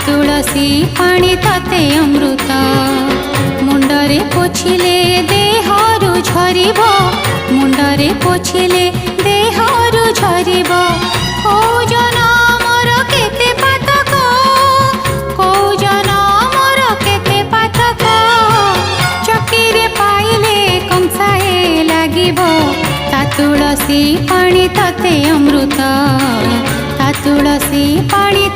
तुलसी पानी तते अमृत मुंडरे पोछिले देहरु झरिब मुंडरे पोछिले देहरु झरिब ओजन मोर केते पातक ओजन मोर केते पातक चकीरे पाइले कंसाए लागिब ता तुलसी पानी तते अमृत ता तुलसी पानी